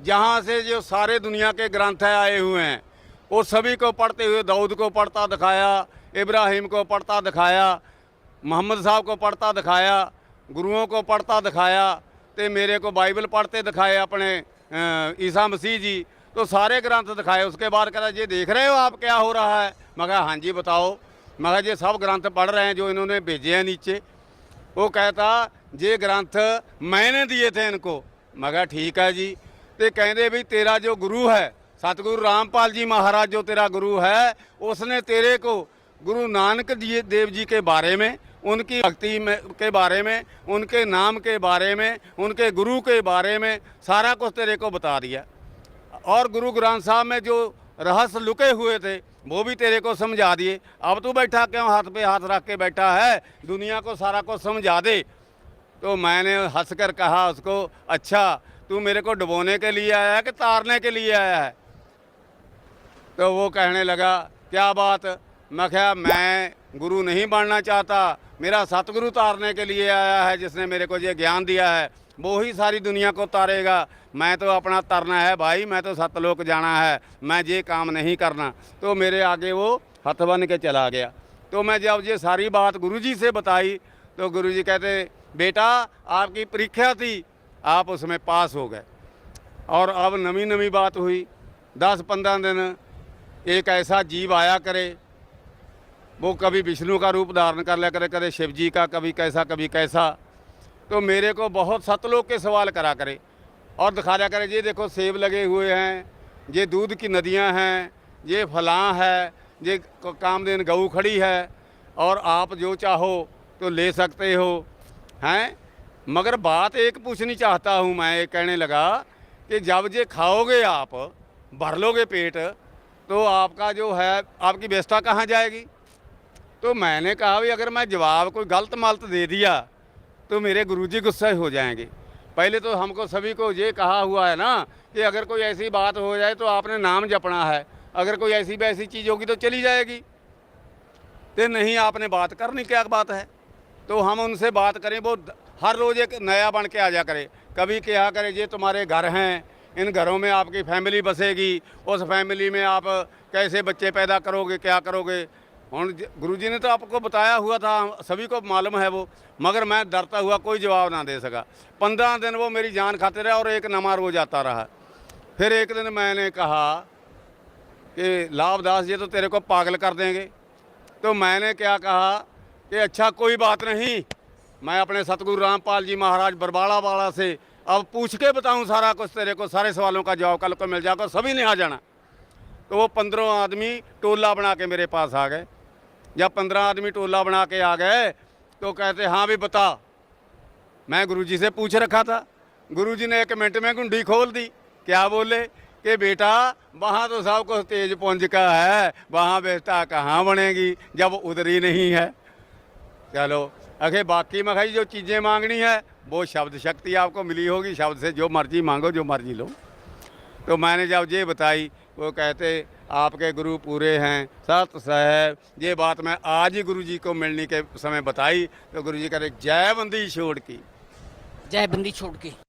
जहाँ से जो सारे दुनिया के ग्रंथ आए हुए हैं वो सभी को पढ़ते हुए, दाऊद को पढ़ता दिखाया, इब्राहिम को पढ़ता दिखाया, मोहम्मद साहब को पढ़ता दिखाया, गुरुओं को पढ़ता दिखाया, तो मेरे को बाइबल पढ़ते दिखाए अपने ईसा मसीह जी, तो सारे ग्रंथ दिखाए। उसके बाद कहता ये देख रहे हो आप क्या हो रहा है? मैं कहा हाँ जी बताओ। मैं कहा ये सब ग्रंथ पढ़ रहे हैं जो इन्होंने भेजे हैं नीचे। वो कहता ये ग्रंथ मैंने दिए थे इनको। मैं कहा ठीक है जी। तो कहते भी तेरा जो गुरु है सतगुरु रामपाल जी महाराज जो तेरा गुरु है, उसने तेरे को गुरु नानक देव जी के बारे में, उनकी भक्ति में के बारे में, उनके नाम के बारे में, उनके गुरु के बारे में सारा कुछ तेरे को बता दिया। और गुरु ग्रंथ साहब में जो रहस्य लुके हुए थे वो भी तेरे को समझा दिए। अब तू बैठा क्यों हाथ पे हाथ रख के बैठा है? दुनिया को सारा कुछ समझा दे। तो मैंने हंस कर कहा उसको, अच्छा तू मेरे को डुबोने के लिए आया है कि तारने के लिए आया है? तो वो कहने लगा क्या बात? मैं कहा मैं गुरु नहीं बनना चाहता, मेरा सतगुरु तारने के लिए आया है, जिसने मेरे को ये ज्ञान दिया है वो ही सारी दुनिया को तारेगा। मैं तो अपना तरना है भाई, मैं तो सतलोक जाना है, मैं ये काम नहीं करना। तो मेरे आगे वो हथ बन के चला गया। तो मैं जब ये सारी बात गुरुजी से बताई तो गुरुजी कहते बेटा आपकी परीक्षा थी, आप उसमें पास हो गए। और अब नवी नवी बात हुई, 10-15 दिन एक ऐसा जीव आया करे, वो कभी विष्णु का रूप धारण कर लिया करे, कभी शिव जी का, कभी कैसा कभी कैसा। तो मेरे को बहुत सतलोक के सवाल करा करे और दिखा दिया करे, ये देखो सेब लगे हुए हैं, ये दूध की नदियां हैं, ये फलां है, ये कामधेनु गऊ खड़ी है और आप जो चाहो तो ले सकते हो हैं। मगर बात एक पूछनी चाहता हूँ मैं, ये कहने लगा कि जब ये खाओगे आप, भर लोगे पेट, तो आपका जो है आपकी व्यवस्था कहाँ जाएगी? तो मैंने कहा भाई अगर मैं जवाब कोई गलत मलत दे दिया तो मेरे गुरुजी गुस्से हो जाएंगे। पहले तो हमको सभी को ये कहा हुआ है ना कि अगर कोई ऐसी बात हो जाए तो आपने नाम जपना है, अगर कोई ऐसी वैसी चीज़ होगी तो चली जाएगी। तो नहीं, आपने बात करनी क्या बात है? तो हम उनसे बात करें, वो हर रोज़ एक नया बन के आ जा करे। कभी क्या करे, ये तुम्हारे घर हैं, इन घरों में आपकी फैमिली बसेगी, उस फैमिली में आप कैसे बच्चे पैदा करोगे, क्या करोगे? गुरु जी ने तो आपको बताया हुआ था, सभी को मालूम है वो, मगर मैं डरता हुआ कोई जवाब ना दे सका। 15 दिन वो मेरी जान खाते रहे और एक नमार वो जाता रहा। फिर एक दिन मैंने कहा कि लाभदास जी तो तेरे को पागल कर देंगे। तो मैंने क्या कहा कि अच्छा कोई बात नहीं, मैं अपने सतगुरु रामपाल जी महाराज बरबाड़ा वाला से अब पूछ के बताऊं सारा कुछ तेरे को, सारे सवालों का जवाब कल को मिल जाएगा, सभी ने आ जाना। तो वो 15 आदमी टोला बना के मेरे पास आ गए। जब 15 आदमी टोला बना के आ गए तो कहते हाँ भी बता। मैं गुरुजी से पूछ रखा था। गुरुजी ने 1 मिनट में गुंडी खोल दी। क्या बोले कि बेटा वहाँ तो सब कुछ तेज पुंज का है, वहाँ बेटा कहाँ बनेगी जब उधर ही नहीं है। चलो अखे बाकी मैं भाई जो चीज़ें मांगनी है वो शब्द शक्ति आपको मिली होगी, शब्द से जो मर्जी मांगो, जो मर्जी लो। तो मैंने जब ये बताई, वो कहते आपके गुरु पूरे हैं, सत साहब। ये बात मैं आज ही गुरु जी को मिलने के समय बताई तो गुरु जी कहते जय बंदी छोड़ की। जय बंदी छोड़ के।